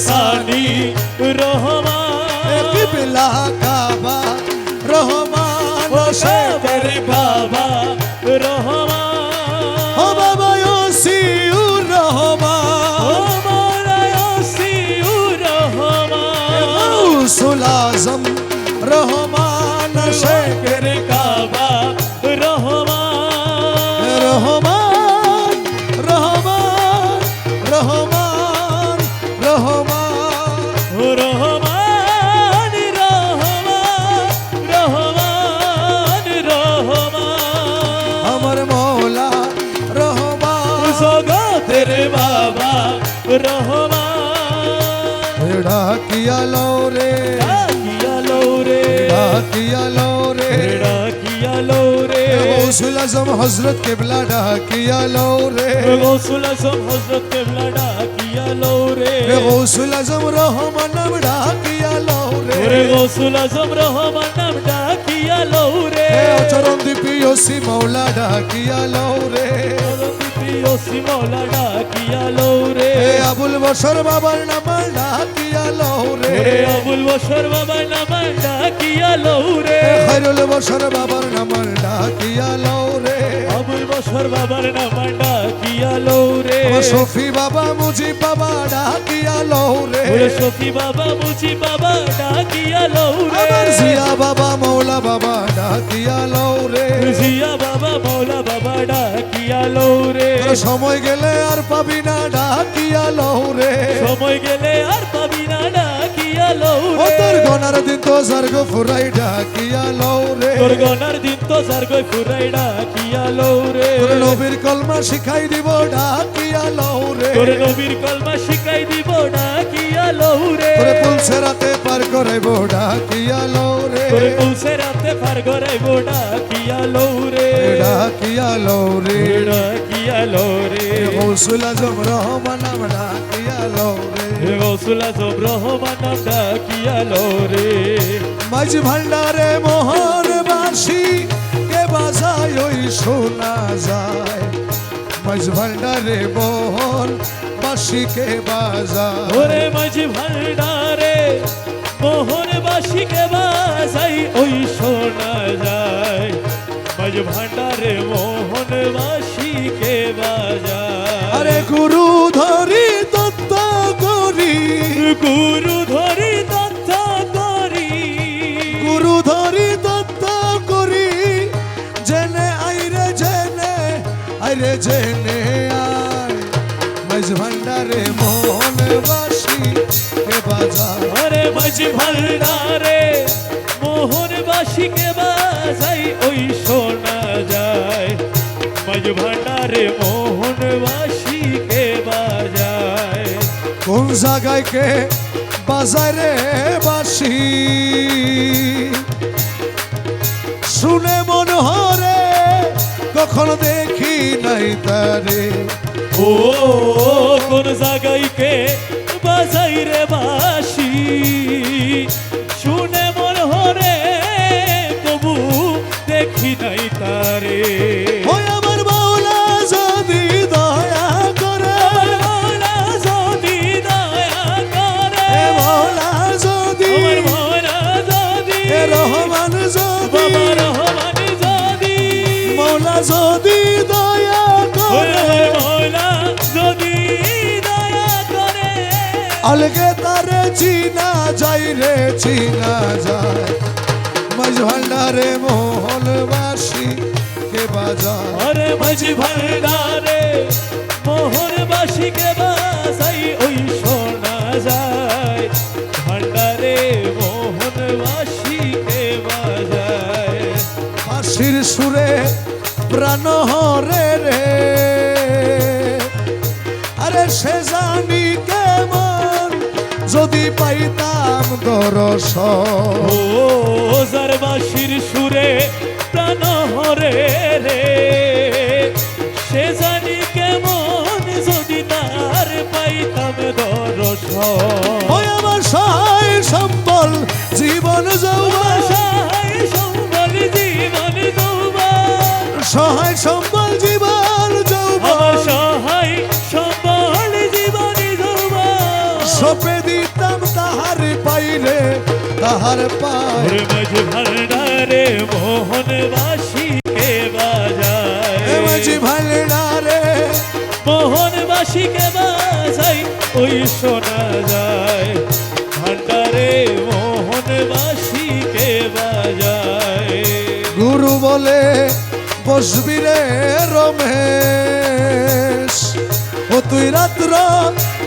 সানি রহমান কিবলা কাবা রহমান শেখের বাবা রহমান ও বাবা ওসিউর রহমান ও মৌলা ওসিউর রহমান গাউসুল আজম রহমান শেখের কাবা রহমান রহমান রহমান রহমান রহমান রহমান রহমান রহমান আমার মৌলা রহমান জগতের বাবা রহমান ডাকিয়া লও রে ডাকিয়ালো রে ডাকিয়া লও রে ডাকিয়া লো রে গাউসুল আজম হযরত কিবলা ডাকিয়া লও রে গৌসুল আজম হযরত কিবলা ডাকিয়া লো রে গাউসুল আজম রহমান নাম ডাকিয়া লও রে ওরে গৌসুল আজম রহমান নাম ডাকিয়া লো রে চরণ দীপি ওসি মৌলা ডাকিয়া লও রে ওসি মৌলা ডাকিয়া লো রে আবুল বশর বাবার নাম ডাকিয়া লও রে ওরে আবুল বশর বাবার নাম ডাকিয়া লো রে খায়রুল বশর বাবার নাম ডাকিয়া লও রে আবুল বশর বাবার নাম ডাকিয়া লো রে আমার শফি বাবা মুজিব বাবা ডাকিয়া লও রে ওরে শফি বাবা মুজি বাবা ডাকিয়া লো রে আমার জিয়া বাবা মৌলা বাবা ডাকিয়া লও রে জিয়া বাবা মৌলা বাবা ডাকিয়া লো রে সময় গেলে আর পাবি না ডাকিয়া লও রে সময় গেলে আর পাবি না ডাকিয়া লো ও রে তোর গনার দিন তো স্বর্গ ফুরাই ডাকিয়া লও রে তোর গনার দিন তো সারগই ফুরাই ডাকিয়া লো রে তোর নবীর কলমা শিখাই দিব ডাকিয়া লও রে তোর নবীর কলমা শিখাই দিব ডাকিয়া লো রে তোর পুলসে রাতে পার করাইব ডাকিয়া লও রে তোর পুলসে রাতে পার গরাইব ডাকিয়া লো রে ডাকিয়া লও রে ডাকিয়া লো রে গাউসুল আজম রহমান নাম ডাকিয়া লও রে গৌসুল আজম রহমান নাম ডাকিয়া লো রে মাঝ ভান্ডারে মোহন বাঁশি কে বাজায় ওই শোনা যায় মাঝ ভান্ডারে মোহন বাঁশি কে বাজায় ওরে মাঝি ভান্ডারে মোহন বাসিকে বাজাই ওই শোনা যায় মাঝ ভান্ডারে মোহন বাসিকে বাজায় আরে গুরু ধরি দত্ত করি গুরু ধরি দত্ত করি গুরু ধরি দত্ত করি জেনে আইরে জেনে আইরে জেনে আয় মাঝ ভান্ডারে মোহন বাঁশি কে বাজায় আরে মাঝি ভান্ডারে মোহন বাসিকে বাজাই ওই শোনা যায় মাঝ ভান্ডারে মোহন বাসিকে বাজায় কোন জায়গায় কে বাজায় রে বাঁশি শুনে মন হরে কখনো দেখি নাই তারে ও কোন জায়গায় কে বাজাই রে বাসি শুনে মন হরে কবু দেখি নাই তারে ওই আমার মাওলা যদি দয়া করে আমার মৌলা যদি দয়া করে এ মাওলা যদি আমার মৌলা যদি এ রহমান যদি বাবা রহমান যদি মাওলা যদি দয়া করে আমার মৌলা যদি দয়া করে अलगे तारे चीना जाई रे चीना जाए मज भंडारे मोहन बासी के बाजार अरे मझी भंडारे मोहन बासिके बाजाई ओई शोना যায় भंडारे मोहन बासिके बाजाय बासिर सुरे प्राण हरे रे अरे से जानी केमन যদি পাইতাম দর্শন ও যার বাঁশির সুরে প্রাণ হরে রে সে জানি কেমন যদি তার পাইতাম দর্শন ওই আমার সহায় সম্বল জীবন যৌবন সহায় সম্বল জীবন যৌবন সহায় সম্বল জীবন যৌবন আমার সহায় সম্বল জীবন যৌবন সপে তাহার পায় ওরে মাঝি ভান্ডারে মোহন বাসিকে বাজায় এ মাঝি ভান্ডারে মোহন বাসিকে বাজাই ওই শোনা যায় ভান্ডারে মোহন বাসিকে বাজায় গুরু বলে বসবি রে রমেশ ও তুই রাত্র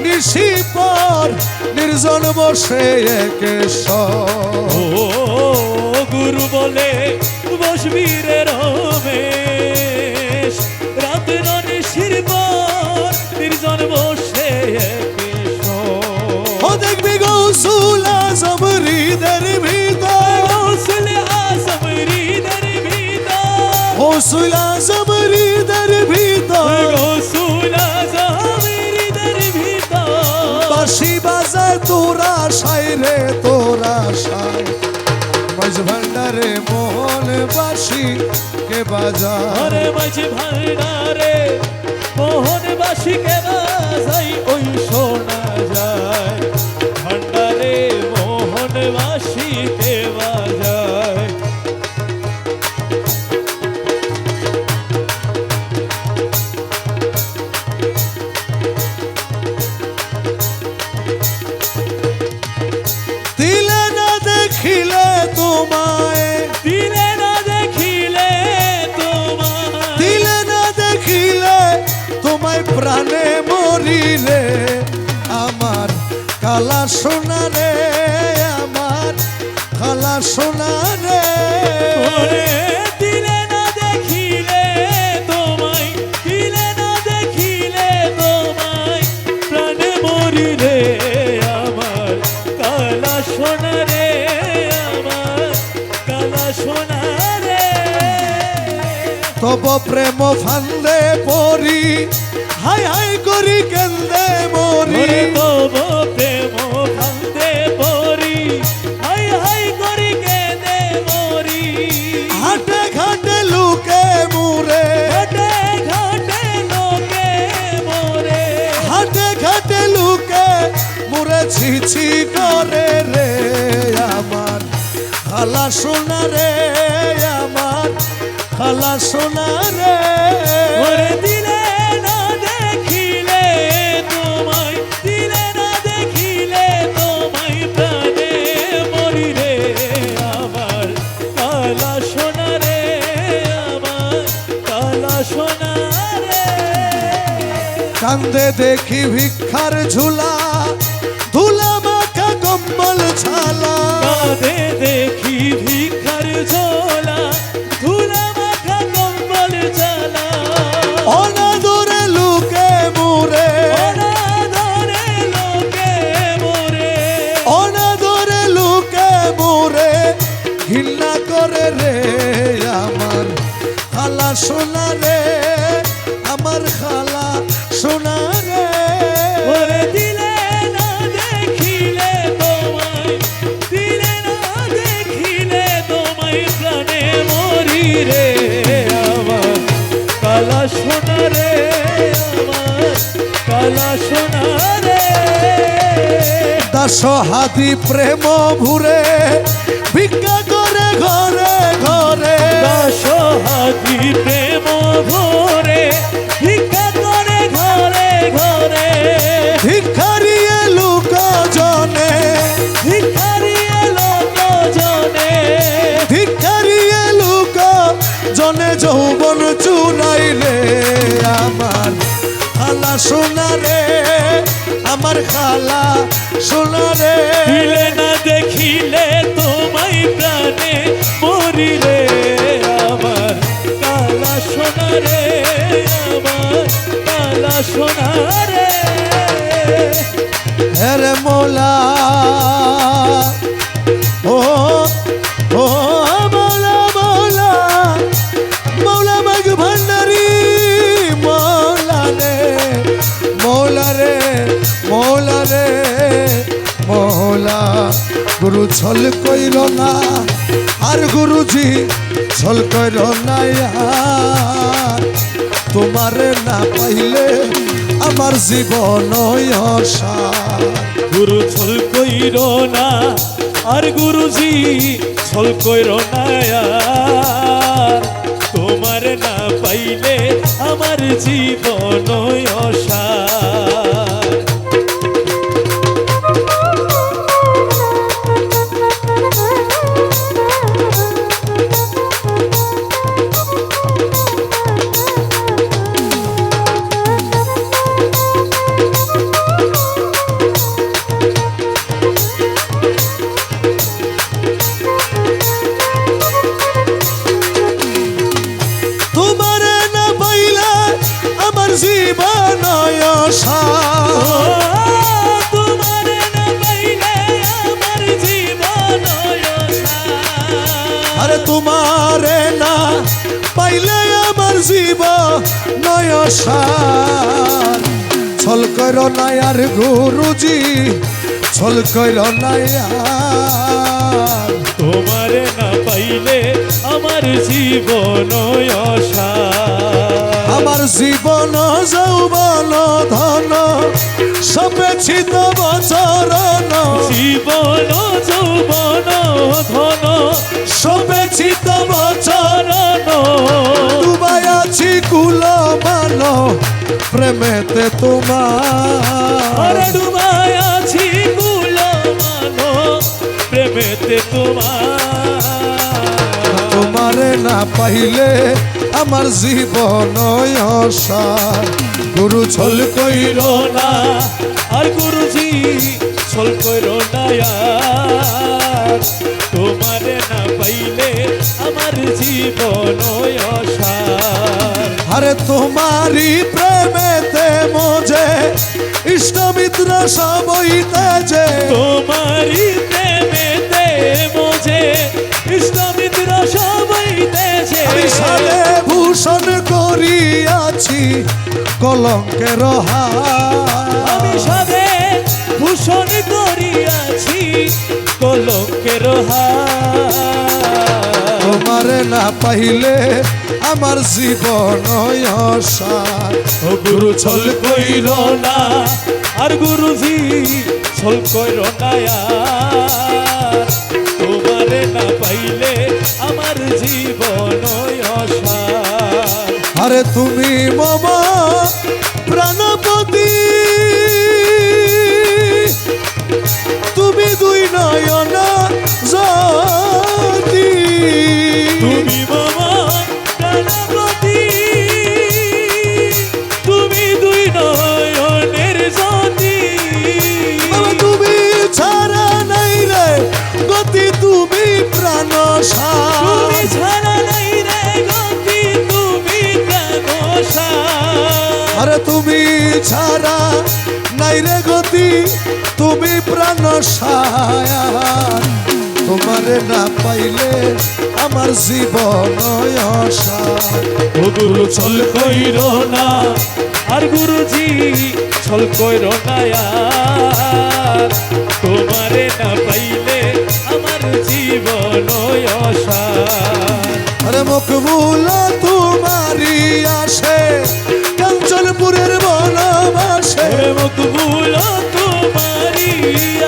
নিশি পর নির্জন বসে একেশ্বর ও গুরু বলে বসবি রে রমেশ রাত নিশির পর নির্জন বসে ও দেখবি গৌসুল আজম হৃদের ভিতর গৌসুল আজম হৃদের ভিতর গৌসুল আজম হৃদের ভিতর গৌসুল আজম হৃদের ভিতর বাঁশি বাজায় তোরা সাই রে তোরা সাই মাঝ ভান্ডারে মোহন বাঁশি কে বাজায় ওরে মাঝি ভান্ডারে মোহন বাসিকে বাজাই ওই শোনা যায় ভান্ডারে মোহন বাসিকে বাজায় দিলে না দেখিলে তোমায় দিলে না দেখিলে তোমায় দিলে না দেখিলে তোমায় প্রাণে মরিলে আমার কালা সোনা রে আমার কালা সোনা রে ওরে দিলে না দেখিলে তোমায় দিলে না দেখিলে তোমায় প্রাণে মরিলে আমার কালা সোনা রে আমার কালা সোনা রে তব প্রেম ফান্দে পরি হাই হাই করি কেন্দে মরি ওরে তব প্রেম ফান্দে পরি হাই হাই করি কেঁদে মরি হাটে ঘাটে লুকে মুরে ঘাটে ঘাটে লোকে মোরে হাটে ঘাটে লুকে মুরে ছিছি করে রে আমার খালা সোনা রে আমার খালা সোনা রে ওরে দিলে না দেখিলে তোমায় দিলে না দেখিলে তোমায় প্রাণে মরি রে আমার কালা সোনা রে আমার কালা সোনা রে কান্দে দেখি ভিক্ষার ঝুলা ধুলা মাখা কম্বল ছালা কাঁধে দেখি ভিখার ঝোলা ধুলা মাখা কম্বল চালা অনাদরে লুকে মুরে অনাদরে লোকে মোরে অনাদরে লুকে মুরে ঘৃণা করে রে আমার খালা সোনা রে আমার খালা সোনা রে ওরে দিলে না দেখিলে তোমায় দিলে না দেখিলে তোমায় প্রাণে মরি রে আমার কালা সোনা রে আমার কালা সোনা রে দাস হাতি প্রেম ভুরে ভিক্ষা করে ঘরে ঘরে দাস হাতি প্রেম ভরে ভিক্ষা করে ঘরে ঘরে ভিক্ষারিয়ে লুক জনে ভিখারিয়ে লোক জনে ভিক্ষারিয়ে লুক জনে যৌবন চুরাইলে আমার খালা সোনা রে আমার খালা সোনা রে দিলে না দেখিলে তোমায় প্রাণে মরি রে আমার কালা সোনা রে আমার কালা সোনা রে হেরে মোলা ও ও মোলা মোলা মোলা মাগ ভান্ডারি মোলা রে মোলা রে মোলা রে মোলা গুরু ছল কইর না আর গুরুজি ছল কইর না আর তোমারে না পাইলে আমার জীবন অসার গুরু ছল কইর না আর গুরুজি ছল কইর না আর। তোমার না পাইলে আমার জীবন অসার। তোমার না পাইলে আমার জীবন অসার। তোমার না পাইলে আমার জীবন অসার। আরে তোমার না পাইলে আমার জীবন অসার। ছল কইর না আর গুরুজি ছল কইর না আর। তোমার না পাইলে আমার জীবন অসার। আমার জীবন যৌবন ধন সপেক্ষিত বচরণ। জীবন যৌবন ধন সপেক্ষিত চরণ। ডুবাই আছি কুলমান প্রেমেতে তোমার। আরে ডুবাই আছি কুলমানো প্রেমেতে তোমার। তোমারে না পাইলে আমার জীবন অসার। গুরু ছল কইর কইরো না আর গুরুজি ছল কইরো না আর। তোমারে না পাইলে আমার জীবন অসার। আরে তোমারি প্রেমেতে মোজে ইষ্ট মিত্র সবইতে যে। তোমারি প্রেমেতে মোঝে ইষ্ট মিত্র সবাইতেছে। আমি সালে ভূষণ করিয়াছি কলঙ্কের হার। আমি সাধে ভূষণ করিয়াছি কলঙ্কের হার। তোমারে না পাইলে আমার জীবন অসার। ও গুরু ছল কইর না আর গুরুজি ছল কইর না আর। তোমারে না পাইলে আমার জীবন অসার। আরে তুমি মম প্রাণপতি তুমি দুই নয়ন জ্যোতি। তুমি মামা প্রাণপতি তুমি দুই নয়নের জ্যোতি। বাবা তুমি ছাড়া নাই রে গতি তুমি প্রাণ তুমি সার। ছাড়া নাই রে গতি তুমি প্রাণ সার। আরে তুমি ছাড়া নাই রে গতি তুমি প্রাণ সার। তোমারে না পাইলে আমার জীবন অসার। ও গুরু ছল কইর না আর গুরুজি ছল কইর না আর। তোমারে না পাইলে আমার জীবন অসার। আরে মকবুল তোমারি আসে কাঞ্চনপুরের বনবাসে। মকবুল তোমারি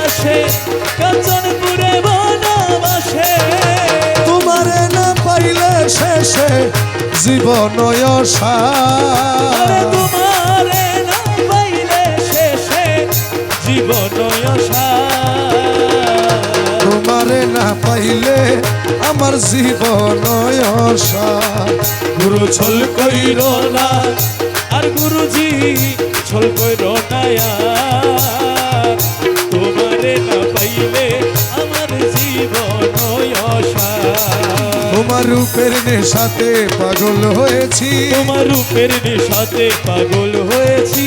আসে কাঞ্চনপুরে বনবাসে। তোমারে না পাইলে শেষে জীবন আরে অসার। তোমারে না পাইলে শেষে জীবন অসার। তোমারে না পাইলে আমার জীবন অসার। গুরু ছল কইর না আর গুরুজি ছল কইর না আর। তোমারে না পাইলে আমার জীবন অসার। তোমার রূপের নেশাতে পাগল হয়েছি। তোমার রূপের নেশাতে পাগল হয়েছি।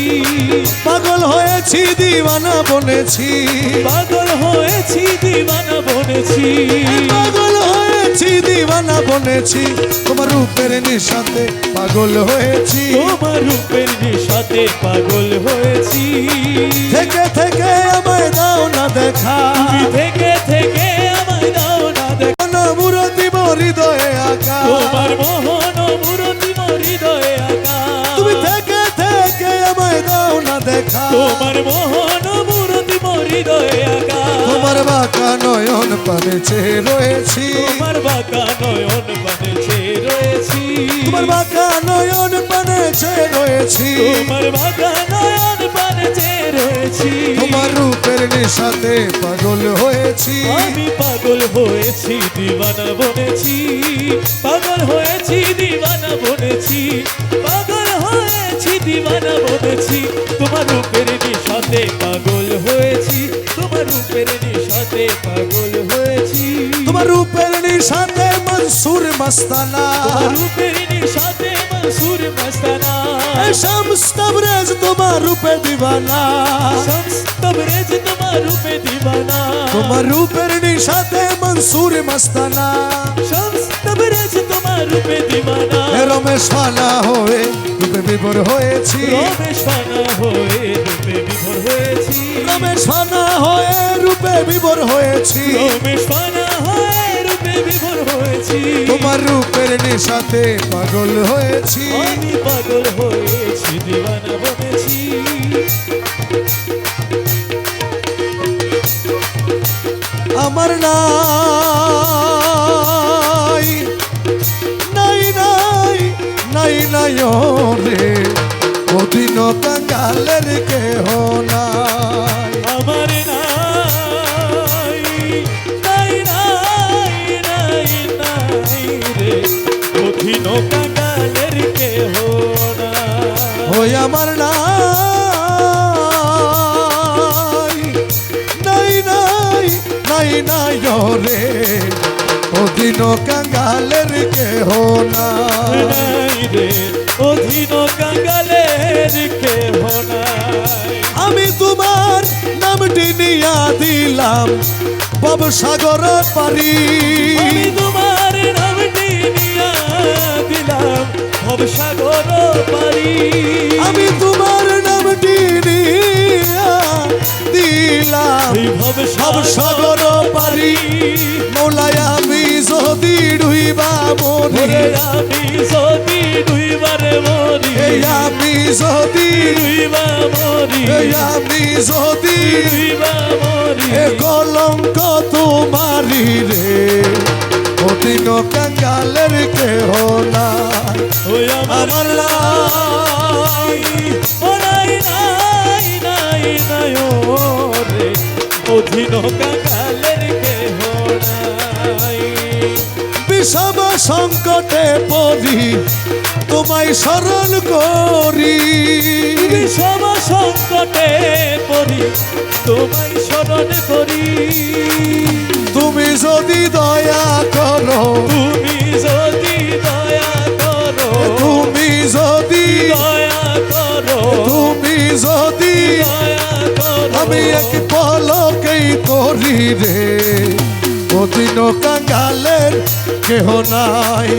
পাগল হয়েছি দিওয়ানা বনেছি। পাগল হয়েছি দিওয়ানা বনেছি। পাগল হয়েছি দিওয়ানা বনেছি। তোমার রূপের নেশাতে পাগল হয়েছি। তোমার রূপের নেশাতে পাগল হয়েছি। থেকে থেকে আমায় দাও না দেখা। তুমি থেকে থেকে আমায় দাও না দেখা। মূরতি হৃদয়ে আঁকা। তোমার মোহন মূরতি মোর হৃদয়ে আঁকা। তুমি থেকে থেকে আমায় দাও না দেখা। তোমার মোহন মূরতি মোর হৃদয়ে আঁকা। তোমার বাঁকা নয়ন পানে চেয়ে রয়েছি তোমার বাঁকা নয়ন পানে চেয়ে রয়েছি তোমার বাঁকা নয়ন পানে চেয়ে রয়েছি তোমার বাঁকা নয়ন পানে চেয়ে রয়েছি তোমার রূপের নেশাতে পাগল হয়েছি আমি পাগল হয়েছি দিওয়ানা বনেছি পাগল হয়েছি দিওয়ানা বনেছি পাগল হয়েছি দিওয়ানা বনেছি তোমার রূপের নেশাতে পাগল হয়েছি তোমার রূপের নেশাতে পাগল হয়েছি তোমার রূপের নেশাতে মনসুর মস্তানা তোমার রূপের নেশাতে মনসুর মস্তানা শামস তবরেজ তোমার রূপে দিবানা শামস তবরেজ তোমার রূপে দিওয়ানা তোমার রূপের নেশাতে মনসুর মস্তানা শামস তবরেজ তোমার রূপে দিওয়ানা রমেশ ফানা হয়ে রূপে বিভোর হয়েছি রমেশ ফানা হয়ে রূপে বিভোর হয়েছি রমেশ ফানা হয়ে রূপে বিভোর হয়েছি রমেশ ফানা হয়ে রূপে বিভোর হয়েছি তোমার রূপের নেশাতে পাগল হয়েছি আমি পাগল হয়েছি দিওয়ানা বনেছি আমার নাই নাই নাই নাই নাই রে অধীন কাঙ্গালের কেহ নাই আমার নাই নাই নাই নাই নাই রে কঠিন কাঙ্গালের কেহ নাই ওই আমার নাই নাই নাই নাই নাই রে অধীন কাঙ্গালের কেহ নাই নাই রে অধীন কাঙ্গালের কেহ নাই আমি তোমার নামটি নিয়া দিলাম ভবসাগর পারি আমি তোমার নামটি নিয়া দিলাম ভবসাগর পারি আমি তোমার নামটি নিয়া দিলাম এই ভবসাগর পারি মৌলাই আমি যদি ডুইবা মরি ওরে আমি যদি দুইবারে মরি এই আমি যদি দুইবা মরি এই আমি যদি দুইবা মরি এ কলঙ্ক তোমারি রে অধীন কাঙ্গালের কেহ নাই ওই আমার আমার ও নাই নাই নাই নাই ও রে অধীন কাঙ্গালের কেহ নাই বিষম সংকটে পড়ি তোমায় স্মরণ করি বিষম সংকটে পড়ি তোমায় স্মরণ করি তুমি যদি দয়া করো তুমি যদি দয়া করো তুমি যদি দয়া করো তুমি যদি দয়া করো আমি এক পলকেই করি রে অধীন কাঙ্গালের কেহ নাই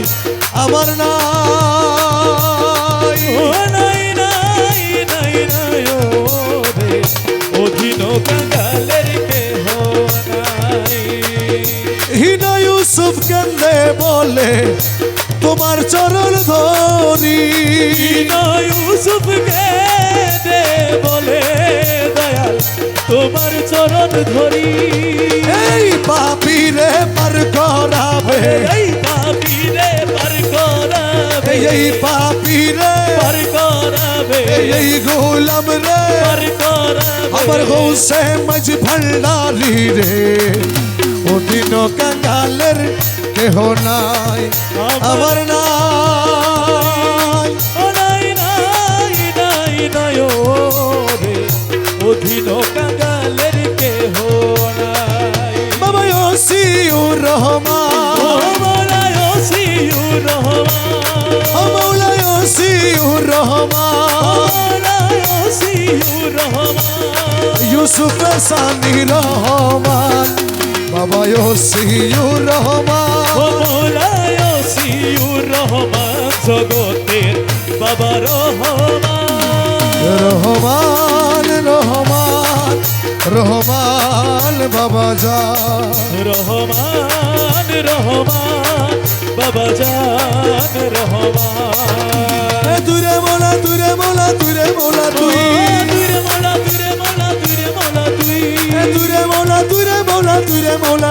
আমার নাই ও নাই নাই নাই নাই ও রে অধীন কাঙ্গালের কেহ নাই হিনা ইউসুফ কেন্দে বলে তোমার চরণ ধরি ইউসুফকে দে বলে দয়াল তোমার চরণ ধরি এই পাপীরে পার করাবে এই পাপীরে পার করাবে এই পাপীরে পার করাবে এই গোলাম রে পার করাবে আমার গৌসে মজ ভণ্ডারি রে অধীন কাঙ্গালের কেহ নাই আমার নাই ও নাই নাই নাই নাই ও রে অধীন কাঙ্গালের কেহ নাই বাবা ওসিউর ও রহমান মৌলায় ওসিউর রহমান ও মৌলা ওসিউর রহমান মৌলায় ওসিউর রহমান ইউসুফ সানি রহমান বাবা ওসিউর রহমান ও মৌলায় ওসিউর রহমান জগতের বাবা রহমান রহমান রহমান রহমান বাবা যা রহমান রহমান বাবা জান রহমান দূরে মোলা দূরে মোলা দূরে মোলা তুই তুই রে মোলা তুই রে মোলা তুই রে মোলা তুই দূরে মোলা দূরে মোলা দূরে মোলা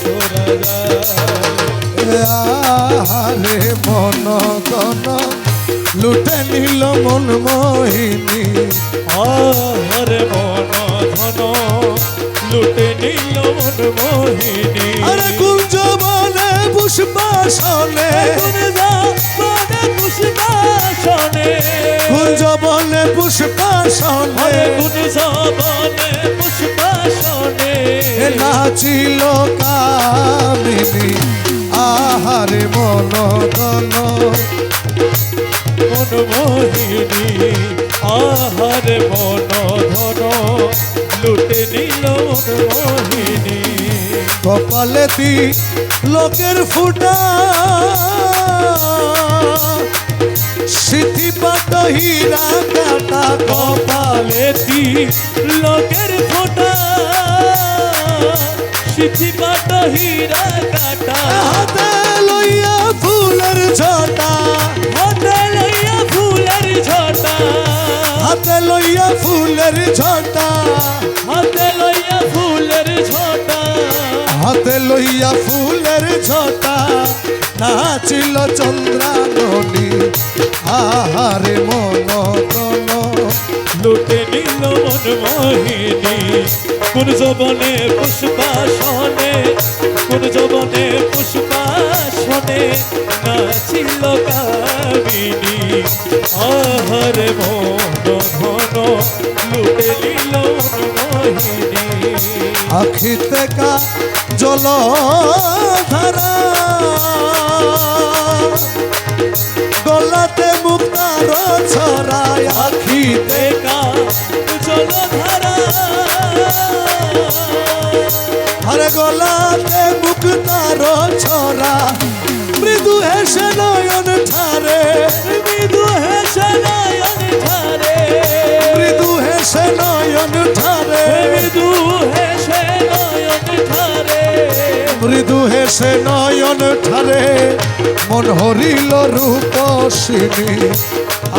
ছোড়া যায় আহারে মন তন লুটে নিল মন মোহিনী আহারে মন ধন লুটে নিল মন মোহিনী আরে কুঞ্জ বনে পুষ্পাসনে বনে পুষ্পাসনে কুঞ্জ বনে পুষ্পাসনে আরে কুঞ্জ বনে পুষ্পাসনে নাচিল কামিনী আহারে মন তন মন মোহিনী আহারে মন ধন লুটে নিল মন মোহিনী কপালেতি লোকের ফুটা সিথি পাট হীরা কাটা কপালেতি লোকের ফোঁটা সিথি পাট হীরা কাটা হাতে লইয়া ফুলের ঝটা হাতে লইয়া ফুলের ঝটা হাতে লইয়া ফুলের ঝটা হাতে লইয়া ফুলের ঝটা হাতে লইয়া ফুলের ঝটা নাচিল চন্দ্রাননী আহারে মন তন লুটে নিল মন মোহিনী কোন যবনে পুষ্পাসনে কোন যবনে পুষ্পাসনে নাচিল কামিনী আহারে মন ধন লুটে নিল মন মোহিনী আখিতে কা জল ধারা গলাতে মুক্তার ছড়ায় আখিতে দেখা জলধারা আরে গলাতে মুক্তার ছড়া মৃদু হেসে নয়ন ঠারে মৃদু হেসে নয়ন ধারে মৃদু হেসে নয়ন ঠারে মৃদু হেসে নয়ন ধারে মৃদু হেসে নয়ন ঠারে মন হরিল রূপসিনী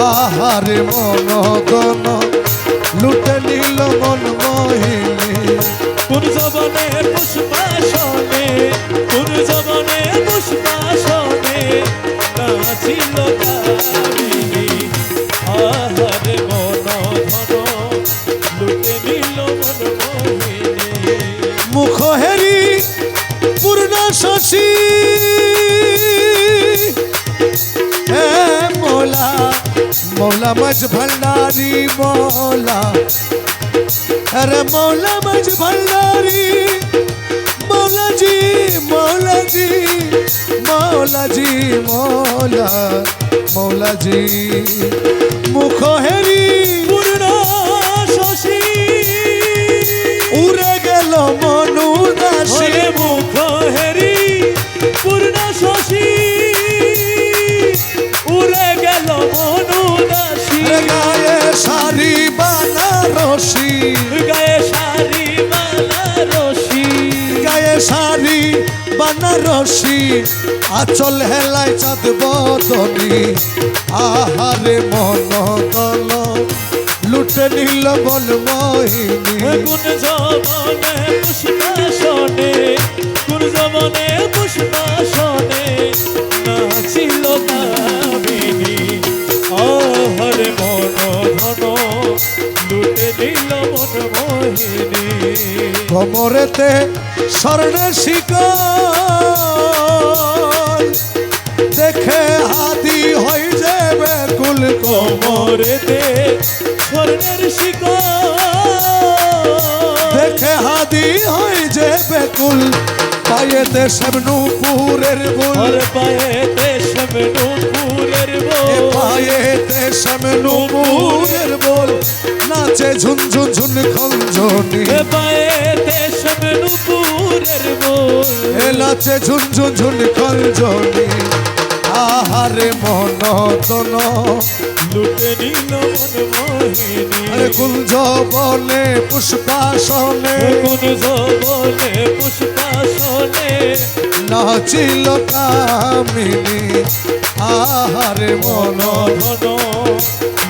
আহারে মন গণ লুটে নিল মন মোহিনী কোন যবনে পুষ্পাসনে কোন যবনে পুষ্পাসনে নাচিল কামিনী আহারে মন ধন লুটে নিল মন মোহিনী মুখ হেরি পূর্ণ শশী হে মৌলা মৌলা মজ ভণ্ডারি মৌলা अरे मौला मज भंडारी मौला जी मौला जी मौला जी मौला मौला जी मुख हेरी পূর্ণ শশী उड़े गेल मनु दासी ওরে মুখ হেরি পূর্ণ শশী উড়ে গেল মনু দাসী गाये सारी बनारसी গায়ে শাড়ি মালা রশি গায়ে শাড়ি বানারসি আচল হেলায় চাঁদ বদনি আহারে মন দল লুটে নিল বল মোহিনী কোন জবনে পুষ্পাসনে কোন জবনে পুষ্পাসনে নাচিল কামিনী আহারে মন ধন লুটে দিল মন মোহিনী কোমরেতে স্বর্ণের শিকল দেখে হাতি হই যাবে কুল কোমরেতে স্বর্ণের শিকল দেখে হাতি হই যাবে কুল পায়েতে শ্যামনুপুরের বুল আর পায়েতে শ্যামনুপুরের এ বল পায়েতে শ্যামনুপুরের বুল নাচে ঝুনঝুন ঝুন খঞ্জনি এ পায়েতে শ্যামনুপুরের বল এ নাচে ঝুনঝুন ঝুন খঞ্জনি আহারে মন তন লুটে নিল মন মোহিনী আরে কুঞ্জ বনে পুষ্পাসনে কোন যবনে পুষ্পাসনে নাচিল কামিনী আহারে মন ধন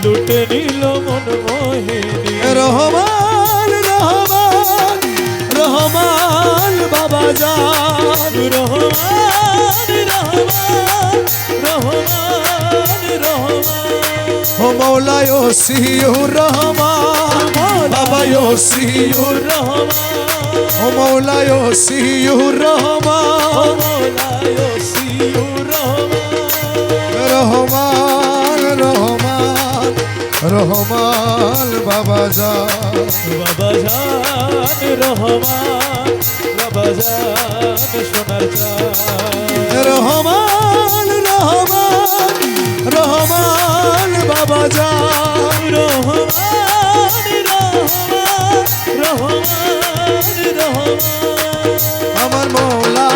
লুটে নিল মন মোহিনী রহমান রহমান রহমান বাবা জান রহমান রহমান রহমান রহমান ও মৌলা ওসিউর রহমান বাবা ওসিউর রহমান ও মৌলা ওসিউর রহমান রহমান রহমান রহমান বাবা জান বাবা জান রহমান বাবা জান সোনার চাঁদ রহমান রহমান রহমান বাবা জান রহমান রহমান রহমান রহমান আমার মৌলা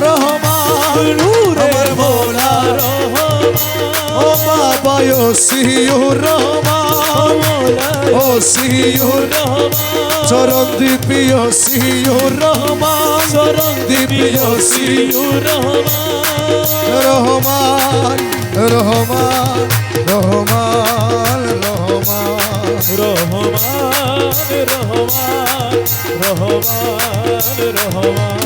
রহমান নূরের আমার মৌলা রহমান ও বাবা ওসিউর রহমান ওসিউর চরণ দিবি ওসিউর রহমান চরণ দিবি ওসিউর রহমান রহমান রহমান রহমান রহমান রহমান রহমান রহমান রহমান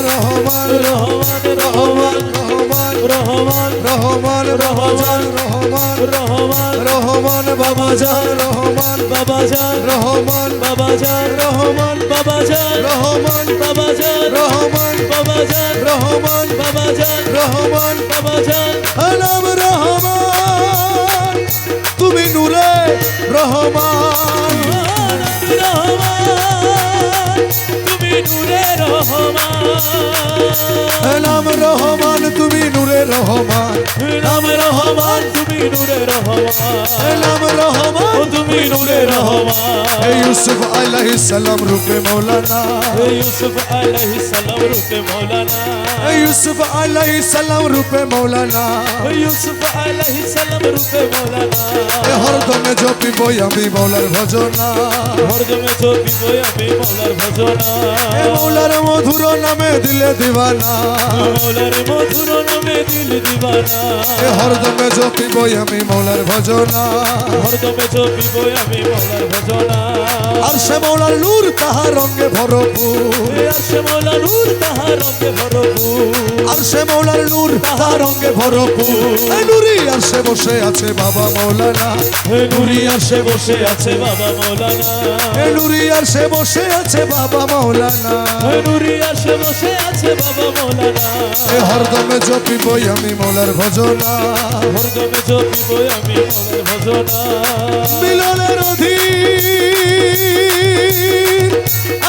রহমান রহমান রহমান রহমান রহমান রহমান রহমান রহমান রহমান বাবা জান রহমান বাবা জান রহমান বাবা জান রহমান বাবা জান রহমান বাবা জান রহমান বাবা জান রহমান বাবা জান রহমান বাবা জান নাম রহমান তুমি নূরে রহমান রহমান তুমি নূরে রহমান নাম রহমান তুমি নূরে রহমান নাম রহমান তুমি নূরে রহমান নাম রহমান ও তুমি নূরে রহমান ইউসুফ আলাইহিস সালাম রূপে মৌলানা ইউসুফ আলাইহিস সালাম রূপে মৌলানা ইউসুফ আলাইহিস সালাম রূপে মৌলানা ইউসুফ আলাইহিস সালাম রূপে মৌলানা হরদমে জপিবই আমি মৌলার ভজনা হরদমে জপিবই আমি মৌলার ভজনা মৌলার মধুর নামে দিলে দিবানা মৌলার মধুর নামে দিল দিবানা হরদমে জপিবই আমি মৌলার ভজনা হরদমে জপিবই আমি মৌলার ভজনা আর সে মৌলার নূর তাহার রঙে ভরপুর আর সে মৌলা নূর তাহার রঙে ভরপুর আর সে মৌলার নূর তাহার রঙে ভরপুর এই নুরি আর সে বসে আছে বাবা মৌলানা হে নুরি আর সে বসে আছে বাবা মৌলানা এই নুরি আর সে বসে আছে বাবা মৌলানা হে নুরি আর সে বসে আছে বাবা মৌলানা এ হরদমে জপিবই আমি মৌলার ভজনা হরদমে জপিবই আমি মৌলার ভজনা মিলনের অধীন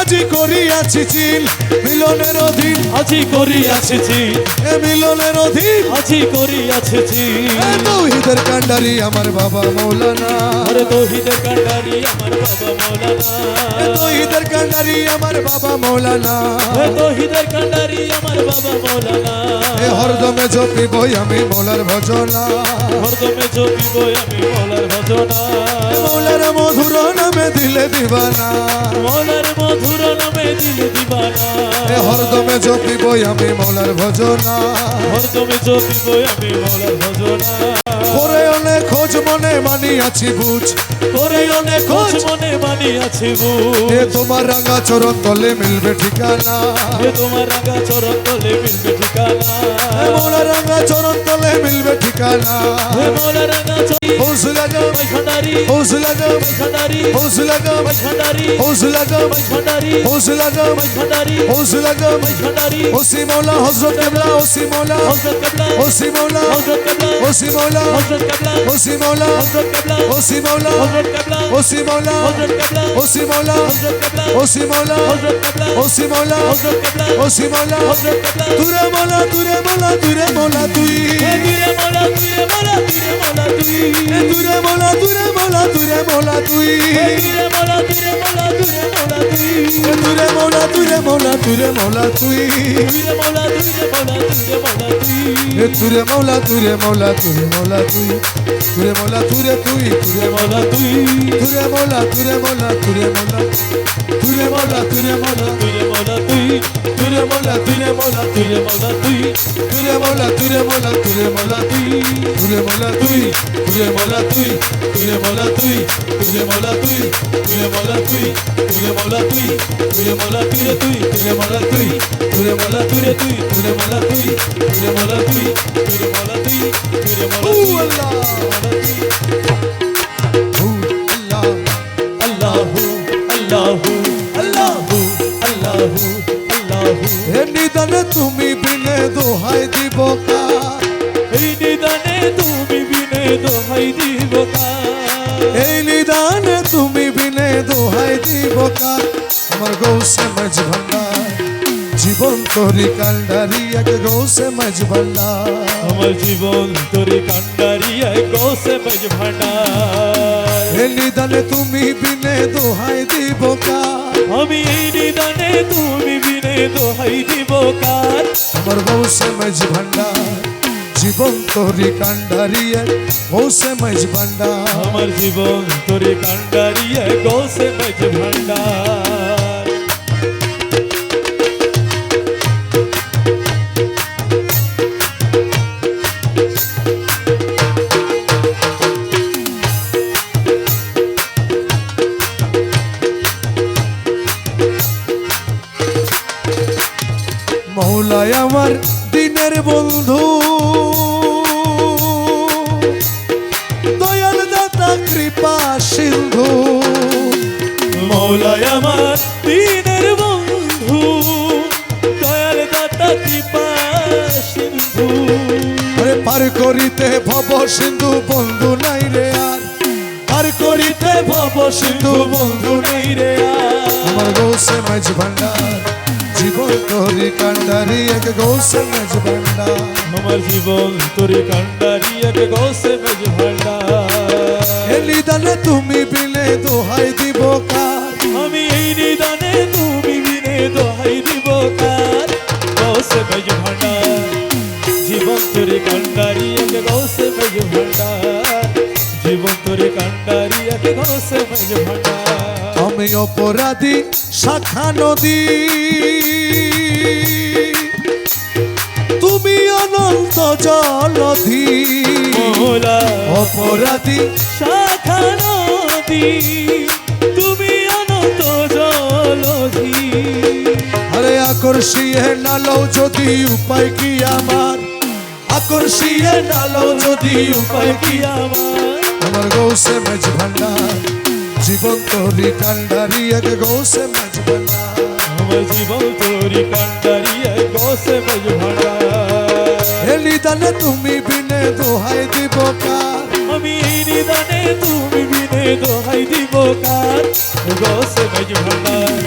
আজি করিয়াছি চিন মিলনের অধীন আজি করিয়াছি চিন এ মিলনের অধীন আজি করিয়াছি চিন এ তৌহিদের কান্ডারি আমার বাবা মৌলানা আরে তৌহিদের কান্ডারি আমার বাবা মৌলানা এ তৌহিদের কান্ডারি আমার বাবা মৌলানা হে তৌহিদের কান্ডারি আমার বাবা মৌলানা এ হরদমে জপিবই আমি মৌলার ভজনা হরদমে জপিবই আমি মৌলার ভজনা এ মৌলার মধুর নামে দিলে দিবানা মৌলার মধুর নামে দিল দিবানা এ হরদমে জপিবই আমি মৌলার ভজনা হরদমে জপিবই আমি মৌলার ভজনা করে অনেক খোঁজ মনে মানিয়াছি বুঝ করে অনেক খোঁজ মনে মানিয়াছি এ তোমার রাঙা চরণ তলে মিলবে ঠিকানা এ তোমার রাঙা চরণ তলে মিলবে ঠিকানা এ মৌলা রাঙা চরণ তলে মিলবে ঠিকানা হে মৌলা রাঙা চরণ হৌসলা গম ভান্ডারি হৌসলা গম ভান্ডারি হৌসলা গম ভান্ডারি হৌসলা গম ভান্ডারি হৌসলা গম ভান্ডারি হৌসলা গম ভান্ডারি ওসি মৌলা হযরত কেবলা ওসি মৌলা হযরত কেবলা ওসি মৌলা হযরত কেবলা ওসি মৌলা হযরত কেবলা ওসি মৌলা হযরত কেবলা ওসি মৌলা হযরত কেবলা ওসি মৌলা হযরত কেবলা ওসি মৌলা হযরত কেবলা ওসি মৌলা হযরত কেবলা ওসি মৌলা হযরত কেবলা ওসি মৌলা হযরত কেবলা তুরে মৌলা তুরে মৌলা তুরে মৌলা তুই হে তুরে মৌলা তুরে মৌলা তুরে মৌলা তুই এ তুরে মৌলা তুরে মৌলা তুরে মৌলা তুই হে তুরে মৌলা তুরে মৌলা তুরে মৌলা তুই এ তুরে মৌলা তুরে মৌলা তুরে মৌলা তুই তুরে মৌলা তুরে মৌলা তুরে মৌলা তুই এ তুরে মৌলা তুরে মৌলা তুরে মৌলা তুই তুরে মৌলা তুরে তুই তুরে মৌলা তুই তুরে মৌলা তুরে মৌলা তুরে মৌলা তুরে মৌলা তুরে মৌলা তুরে মৌলা তুই তুরে মৌলা তুরে মোলা তুরে মোলা তুই তুরে মোলা তুরে মোলা তুরে মোলা তুই তুরে মোলা তুই তুরে মোলা তুই তুরে মোলা তুই তুরে মোলা তুই তুরে মোলা তুই তুরে মোলা তুই তুরে মোলা তুই তুই তুরে মোলা তুই তুরে মোলা তুই তুই তুরে মোলা তুই তুরে মোলা তুই তুরে মোলা তুই তুরে মোলা তুই আল্লাহ আল্লাহু আল্লাহু আল্লাহু আল্লাহু আল্লাহু হে নিদানে তুমি বিনে দোহাই দিব কার এই নিদানে তুমি বিনে দোহাই দিব কার এই নিদানে তুমি বিনে দোহাই দিব কার আমার গৌসে মাঝ ভান্ডার জীবন তোরি কান্ডারি এক গৌসে মাঝ ভান্ডার আমার জীবন তোরে কান্ডারিয়া গোসে মাঝ ভান্ডার এই নিদানে তুমি বিনে দোহাই দিব কার আমি এই নিদানে তুমি বিনে দোহাই দিব কার আমার গৌসে মাঝ ভান্ডার জীবন তোরি কান্ডারি এক গৌসে মাঝ ভান্ডার আমার জীবন তোরে কান্ডারিয়া গোসে মাঝ ভান্ডার মৌলায় আমার দিনের বন্ধু দয়াল দাতা কৃপা সিন্ধু মৌলায় আমার দিনের বন্ধু দয়াল দাতা কৃপা সিন্ধু আরে পার করিতে ভব সিন্ধু বন্ধু নাই রে আর পার করিতে ভব সিন্ধু বন্ধু নাই রে আমার গৌসে মাঝ ভান্ডার জীবন তোরি কান্ডারি এক গৌসে মাঝ ভান্ডার আমার জীবন তোরে কান্ডারিয়া গোসে মাঝ ভান্ডার এলি দানে তুমি বিলে দোহাই দিব কার আমি এই নিদানে তুমি বিনে দোহাই দিব কার গোসে মাঝ ভান্ডার জীবন তোরে কান্ডারিয়া গোসে মাঝ ভান্ডার জীবন তোরে কান্ডারিয়া গোসে মাঝ ভান্ডার আমি অপরাধী শাখা নদী তুমি অনন্ত জলধি মৌলা অপরাধী শাখা নদী তুমি অনন্ত জলধি আরে আকর্ষিয়ে নালো যদি উপায় কি আমার আকর্ষিয়ে নালো যদি উপায় কি আমার গৌসে মাঝ ভান্ডার জীবন তোরি কান্ডারি এক গৌসে মাঝ ভান্ডার আমার জীবন তোরি কান্ডারিয়া গোসে মাঝ ভান্ডার এলি দানে তুমি বিনে দোহাই দিব কার আমি এই নিদানে তুমি বিনে দোহাই দিব কার গোসে মাঝ ভান্ডার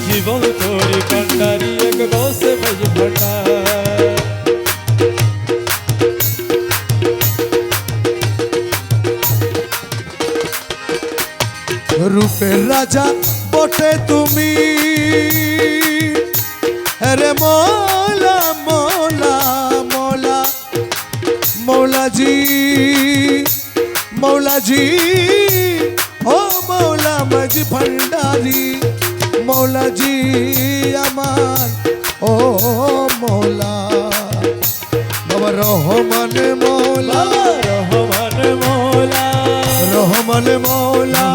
জীবন তোরি কান্ডারিয়া গোসে মাঝ ভান্ডার রূপের রাজা বটে তুমি রে মৌলা মৌলা মৌলা মৌলাজি মৌলাজি ও মৌলা মাঝ ভান্ডারি মৌলাজি আমার ও মৌলা বাবা রহমান মৌলা রহমান মৌলা রহমান মৌলা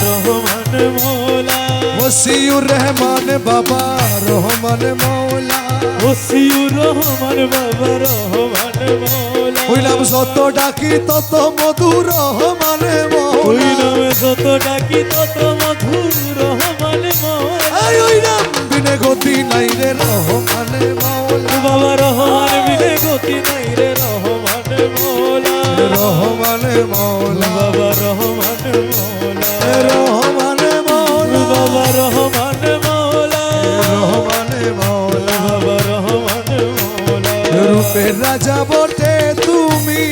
রহমান মৌলা ওসিউর রহমান বাবা রহমান মৌলা ওসিউর রহমান বাবা রহমান মৌলা ওই নাম যত ডাকি তত মধু রহমান ওই মৌলা নামে যত ডাকি তত মধুর রহমান মৌলা ওই নাম বিনে গতি নাই রে রহমান মৌলা বাবা রহমান বিনে গতি নাই রে রহমান মৌলা রহমান মৌলা বাবা রহমান মৌলা রহমান মৌলা বাবা রহমান মৌলা রহমান মৌলা বাবা রহমান মৌলা রূপের রাজা বটে তুমি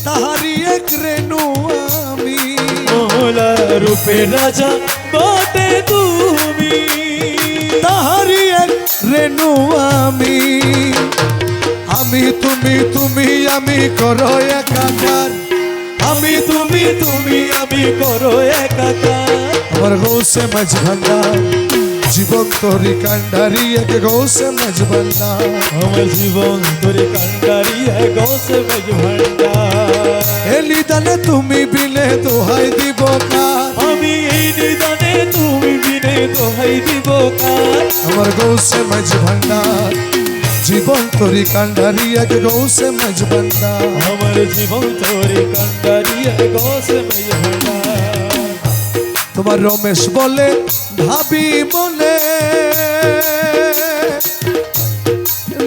তাহারি এক রেণু আমি মৌলা রূপে রাজা বটে তুমি তাহারি এক রেণু আমি আমি তুমি আমি করো একাকার আমি তুমি আমি করো একাকার আমার গৌসে মাঝ ভান্ডার জীবন তোরি কান্ডারি এক গৌসে মজবন্ডা আমার জীবন তোরে কান্ডারি গৌসে মেজ ভান্ডার এই নিদানে তুমি বিনে দোহাই দিব কার আমি এই নিদানে তুমি বিনে দোহাই দিব কার আমার গৌসে মজবন্ডা জীবন তোরি কান্ডারি এক গৌসে মজবন্ডা আমার জীবন তোরে কান্ডারি গৌসে মেজ ভান্ডার তোমার রমেশ বলে ভাবি মনে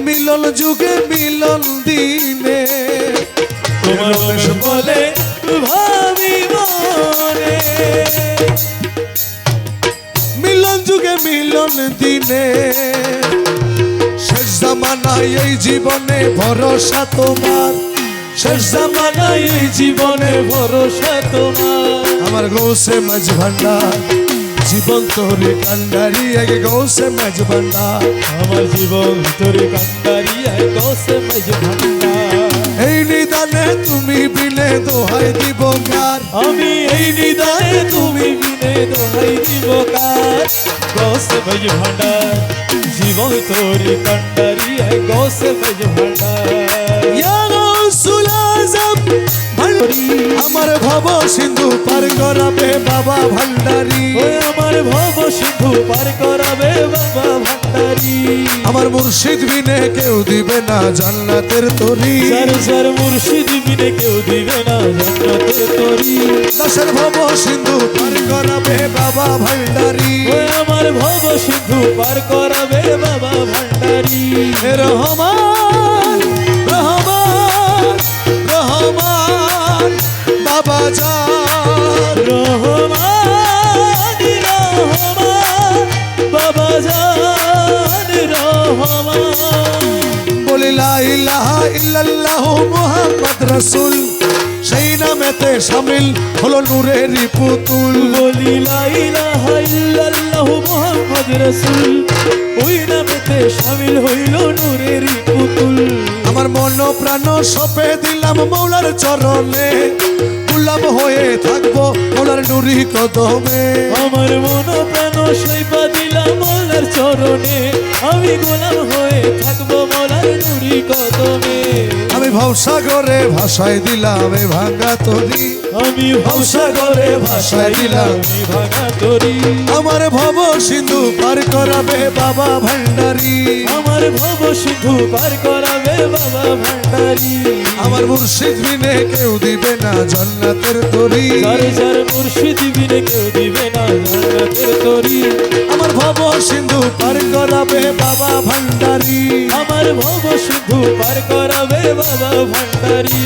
মিলন যুগে মিলন দিনে তোমার রমেশ বলে ভাবি মনে মিলন যুগে মিলন দিনে শেষ জামানায় এই জীবনে ভরসা তোমার শেষ জামানায় এই জীবনে ভরসা তোমার আমার গৌসে মাঝ ভান্ডার জীবন তোরে কান্ডারি আগে গৌসে মাঝ ভান্ডার আমার জীবন তোরে কান্ডারি গৌসে মেজ ভান্ডার এই নিদানে তুমি বিনে দোহাই দিব কার আমি এই নিদানে তুমি বিনে দোহাই দিব কার গৌসে মেজ ভান্ডার জীবন তোরে কান্ডারি গৌসে মেজ ভান্ডার ইয়া গৌসুল আজম ভান্ডারি আমার ভব সিন্ধু পার করাবে বাবা ভান্ডারি ওই আমার ভব সিন্ধু পার করাবে বাবা ভান্ডারি আমার মুর্শিদ বিনে কেউ দিবে না জান্নাতের তরি যার যার মুর্শিদ বিনে কেউ দিবে না জান্নাতে তরি দশের ভব সিন্ধু পার করাবে বাবা ভান্ডারি ওই আমার ভব সিন্ধু পার করাবে বাবা ভান্ডারি রহমান রহমান রহমান বাবা জান রহমান রহমান বাবা জান রহমান বলি লা ইলাহা ইল্লাল্লাহু মুহাম্মদ রাসূল সেই নামেতে শামিল হলো নূরেরই পুতুল বলি লা ইলাহা ইল্লাল্লাহু মুহাম্মদ রাসূল ওই নামেতে শামিল হইল নূরেরই পুতুল আমার মন প্রাণ সপে দিলাম মৌলার চরণে গোলাম হয়ে থাকবো মৌলার নুরি কদমে আমার মন প্রাণ সইপা দিলাম মোলার চরণে আমি গোলাম হয়ে থাকবো মোলার নুরি কদমে আমি ভবসাগরে ভাষায় দিলাম এ ভাঙ্গা তরি আমি ভবসাগরে ভাষায় দিলাম এই ভাঙা তরি আমার ভব সিন্ধু পার করাবে বাবা ভান্ডারি আমার ভব সিন্ধু পার করাবে বাবা ভান্ডারি আমার মুর্শিদ বিনে কেউ দিবে না জান্নাতের তরি যার যার মুর্শিদ বিনে কেউ দিবে না জান্নাতের তরি আমার ভব সিন্ধু পার করাবে বাবা ভান্ডারি আমার ভব সিন্ধু পার করাবে বাবা ভান্ডারি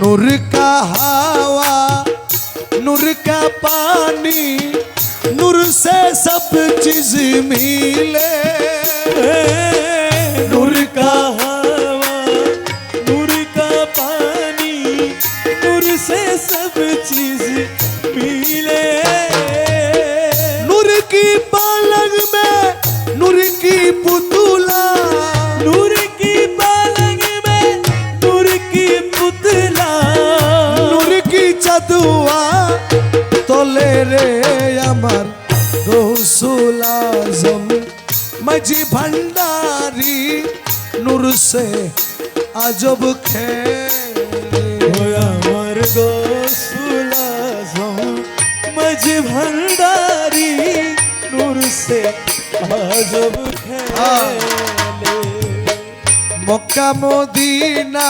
नूर का हवा नूर का पानी नूर से सब चीज मिले नूर का हवा नूर का पानी नूर से सब चीज मिले नूर की पलंग में नूर की पुतला नूर की पलंग में नूर की पुतला नूर की चदुआ तोले रे अमर गौसुल आजम मजी भंडारी नूर से अजब खेले আমার গৌসুল আজম মজ ভণ্ডারি নূর से আজব খেলে मक्का मोदीना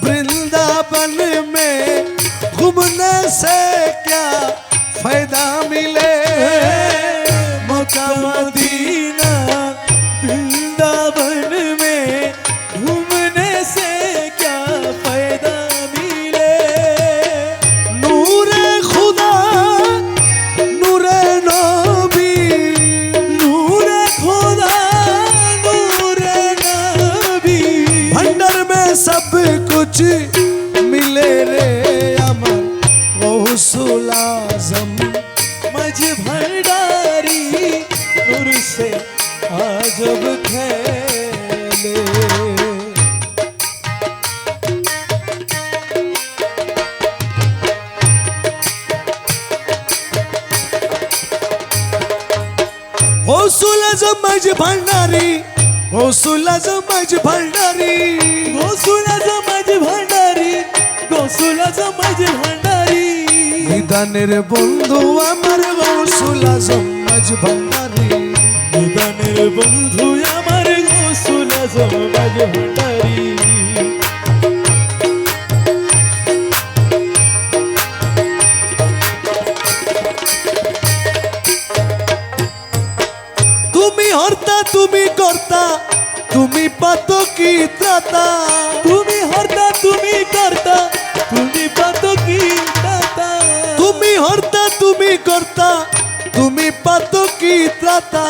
वृंदावन में घूमने से क्या फायदा मिले मक्का मदीना वृंदावन में घूमने से क्या फायदा मिले नूरे खुदा नूरे नबी नूरे खुदा नूरे नबी भंडार में सब कुछ मिले रे अमर गौसुल आजम मज भंडारी नूर से आजब खेले গৌসুল আজম মাঝ ভান্ডারি, গৌসুল আজম মাঝ ভান্ডারি, গৌসুল আজম মাঝ ভান্ডারি, গৌসুল আজম মাঝ ভান্ডারি। নিদানের বন্ধু আমার গৌসুল আজম মাঝ ভান্ডারি, নিদানের বন্ধু আমার গৌসুল আজম মাঝ ভান্ডারি। তুমি হর্তা তুমি কর্তা, তুমি পাতকি ত্রাতা, তুমি হর্তা তুমি কর্তা, তুমি পাতকি ত্রাতা। তুমি হর্তা তুমি কর্তা, তুমি পাতকি ত্রাতা,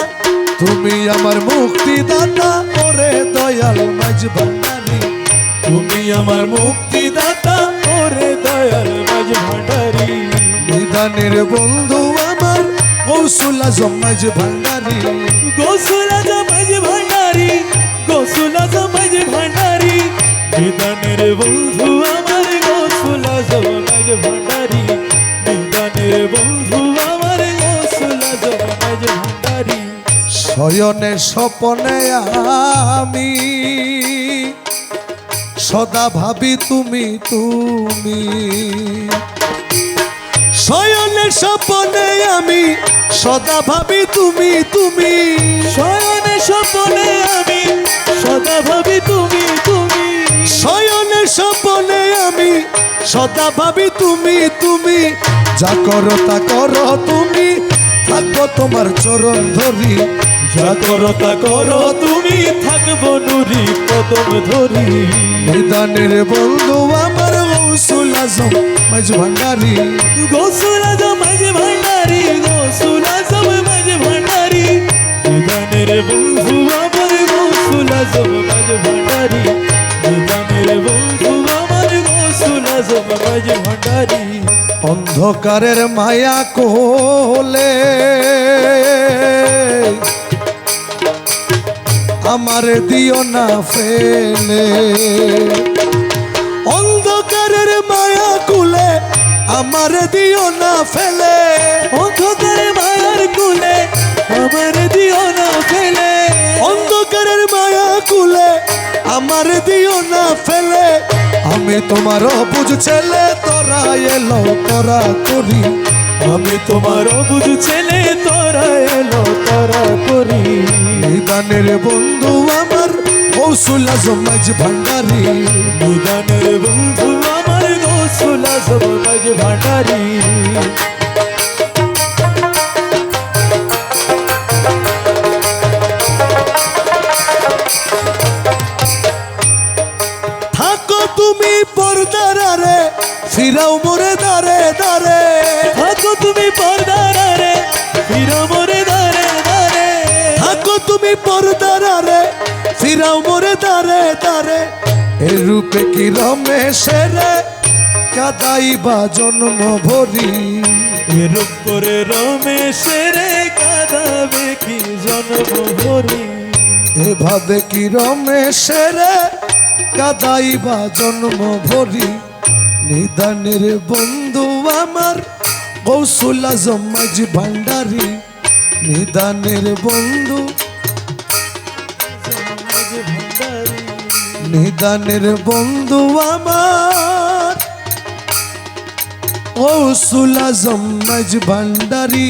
তুমি আমার মুক্তিদাতা ওরে দয়াল মাঝ ভান্ডারি, তুমি আমার মুক্তিদাতা ওরে দয়াল মাঝ ভান্ডারি। নিদানের বন্ধু আমার গৌসুল আজম মাঝ ভান্ডারি, গৌসুল আজম মাঝ ভান্ডারি, গৌসুল আজম মাঝ ভান্ডারি। নিদানের বন্ধু আমার গৌসুল আজম মাঝ ভান্ডারি, নিদানের বন্ধু আমার গৌসুল আজম মাঝ ভান্ডারি। শয়নে স্বপনে আমি সদা ভাবি তুমি তুমি, শয়নে স্বপনে আমি সদা ভাবি তুমি তুমি, শয়নে স্বপনে আমি সদা ভাবি তুমি তুমি। শয়নে স্বপনে আমি সদা ভাবি তুমি তুমি, যা করো তা করো তুমি, থাকবো তোমার চরণ ধরি, যা করো তা করো তুমি, থাকবো নুরি কদম ধরি। নিদানের বন্ধু আমার গৌসুল আজম মাঝ ভান্ডারি, গৌসুল আজম মাঝ ভান্ডারি, গৌসুল আজম মাঝ ভান্ডারি। নিদানের বন্ধু আমার গৌসুল আজম মাঝ ভান্ডারি, নিদানের বন্ধু আমার গৌসুল আজম মাঝ ভান্ডারি। অন্ধকারের মায়া কোলে আমারে দিও না ফেলে, অন্ধকারের মায়া কুলে আমারে দিও না ফেলে, অন্ধকারের মায়ার কুলে আমার দিও না ফেলে, অন্ধকারের মায়া কুলে আমারে দিও না ফেলে, আমি তোমার বুঝ ছেলে তোরা এলো তোরা করি, আমি তোমার বুঝ ছেলে তোরা এলো তোরা করি। নিদানের বন্ধু আমার গৌসুল আজম মাঝ ভান্ডারি, নিদানের বন্ধু আমার গৌসুল আজম মাঝ ভান্ডারি। থাকো তুমি পর্দার আরে ফিরাও মোরে দারে দারে, থাকো তুমি পর্দার আড়ে, ফিরো মোরে দারে দারে। থাকো তুমি পর্দার আরে ফিরাও মোরে দারে দারে, এ রূপে কি রমেশের কাদাইবা জন্ম ভরি, এরূপ করে রমেশের কাঁদাবে কি জন্ম ভরি। এভাবে কি রমেশের কাদাইবা জন্ম ভরি, নিদানের বন্ধু আমার গৌসুল আজম মাঝ ভান্ডারি, নিদানের বন্ধু নিদানের বন্ধু আমার গৌসুল আজম মাঝ ভান্ডারি।